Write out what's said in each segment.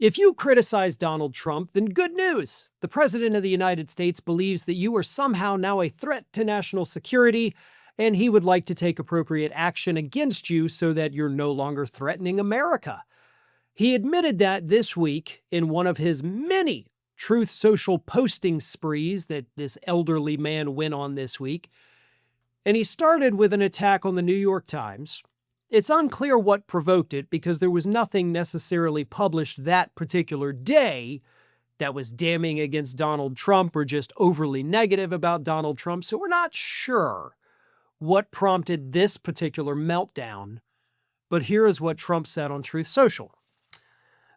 If you criticize Donald Trump, then good news. The President of the United States believes that you are somehow now a threat to national security, and he would like to take appropriate action against you so that you're no longer threatening America. He admitted that this week in one of his many Truth Social posting sprees that this elderly man went on this week. And he started with an attack on the New York Times. It's unclear what provoked it because there was nothing necessarily published that particular day that was damning against Donald Trump or just overly negative about Donald Trump, so we're not sure what prompted this particular meltdown. But here is what Trump said on Truth Social.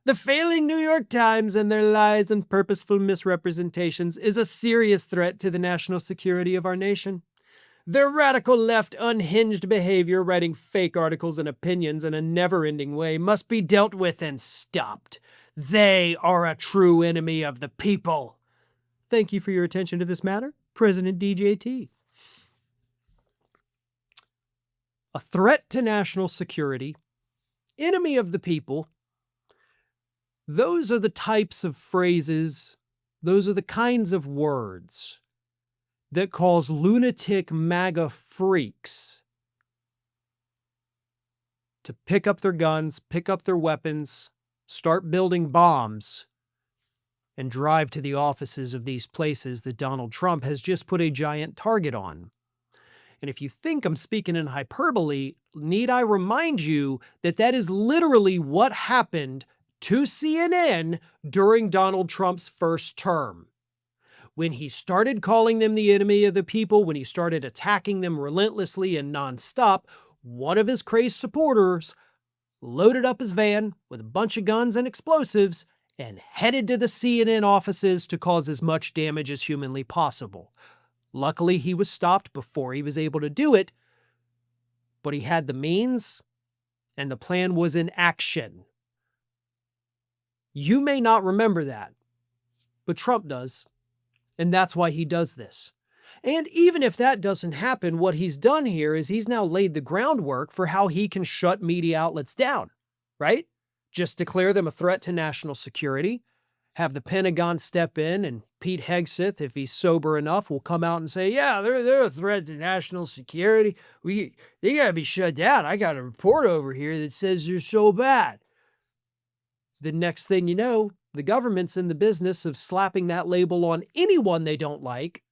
The failing New York Times and their lies and purposeful misrepresentations is a serious threat to the national security of our nation. Their radical left unhinged behavior, writing fake articles and opinions in a never-ending way, must be dealt with and stopped. They are a true enemy of the people. Thank you for your attention to this matter, President DJT. A threat to national security, enemy of the people. Those are the types of phrases, those are the kinds of words that cause lunatic MAGA freaks to pick up their guns, pick up their weapons, start building bombs, and drive to the offices of these places that Donald Trump has just put a giant target on. And if you think I'm speaking in hyperbole, need I remind you that that is literally what happened to CNN during Donald Trump's first term. When he started calling them the enemy of the people, when he started attacking them relentlessly and nonstop, one of his crazed supporters loaded up his van with a bunch of guns and explosives and headed to the CNN offices to cause as much damage as humanly possible. Luckily, he was stopped before he was able to do it, but he had the means and the plan was in action. You may not remember that, but Trump does, and that's why he does this. And even if that doesn't happen, what he's done here is he's now laid the groundwork for how he can shut media outlets down, right? Just declare them a threat to national security, have the Pentagon step in, and Pete Hegseth, if he's sober enough, will come out and say, yeah, they're a threat to national security. They got to be shut down. I got a report over here that says they're so bad. The next thing you know, the government's in the business of slapping that label on anyone they don't like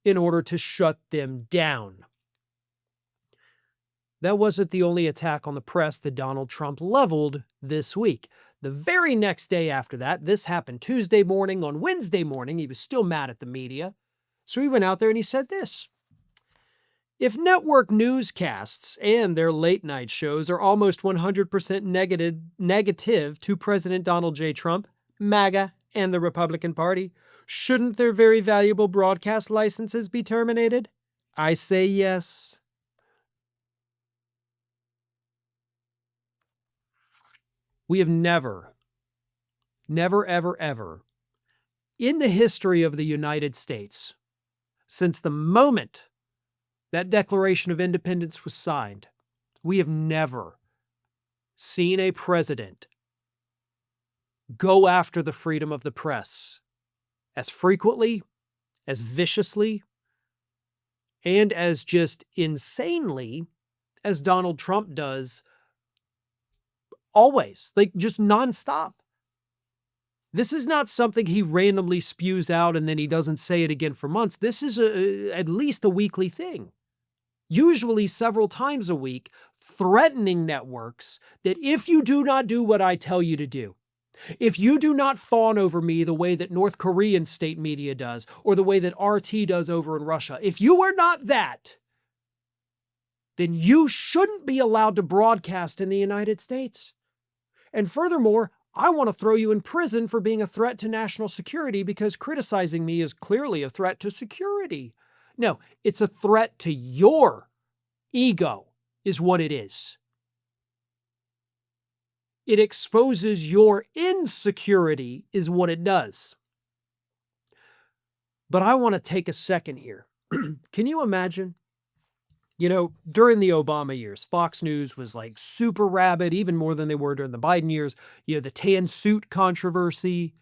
in order to shut them down. That wasn't the only attack on the press that Donald Trump leveled this week. The very next day after that, this happened Tuesday morning. On Wednesday morning, he was still mad at the media. So he went out there and he said this. If network newscasts and their late-night shows are almost 100% negative to President Donald J. Trump, MAGA, and the Republican Party, shouldn't their very valuable broadcast licenses be terminated? I say yes. We have never, ever, ever, in the history of the United States, since the moment that Declaration of Independence was signed, we have never seen a president go after the freedom of the press as frequently, as viciously, and as just insanely as Donald Trump does always, like just nonstop. This is not something he randomly spews out and then he doesn't say it again for months. This is at least a weekly thing. Usually several times a week, threatening networks that if you do not do what I tell you to do, if you do not fawn over me the way that North Korean state media does, or the way that RT does over in Russia, if you are not that, then you shouldn't be allowed to broadcast in the United States. And furthermore, I want to throw you in prison for being a threat to national security because criticizing me is clearly a threat to security. No, it's a threat to your ego, is what it is. It exposes your insecurity, is what it does. But I want to take a second here. Can you imagine During the Obama years, Fox News was like super rabid, even more than they were during the Biden years. The tan suit controversy,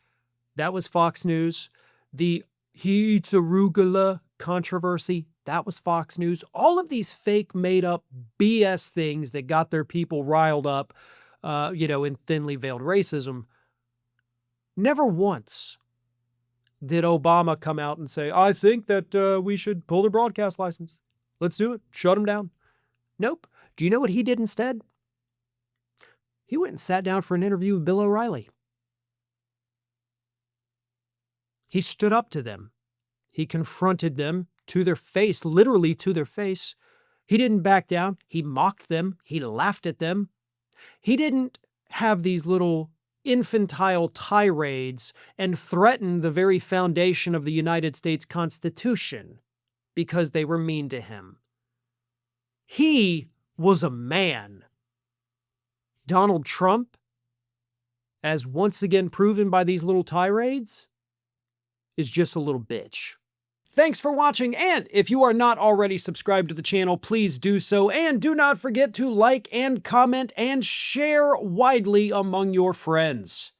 that was Fox News. The he eats arugula controversy, that was Fox News. All of these fake, made up BS things that got their people riled up, in thinly veiled racism. Never once did Obama come out and say, I think that we should pull their broadcast license. Let's do it. Shut them down. Nope. Do you know what he did instead? He went and sat down for an interview with Bill O'Reilly. He stood up to them. He confronted them to their face, literally to their face. He didn't back down. He mocked them. He laughed at them. He didn't have these little infantile tirades and threaten the very foundation of the United States Constitution because they were mean to him. He was a man. Donald Trump, as once again proven by these little tirades, is just a little bitch. Thanks for watching, and if you are not already subscribed to the channel, please do so, and do not forget to like and comment and share widely among your friends.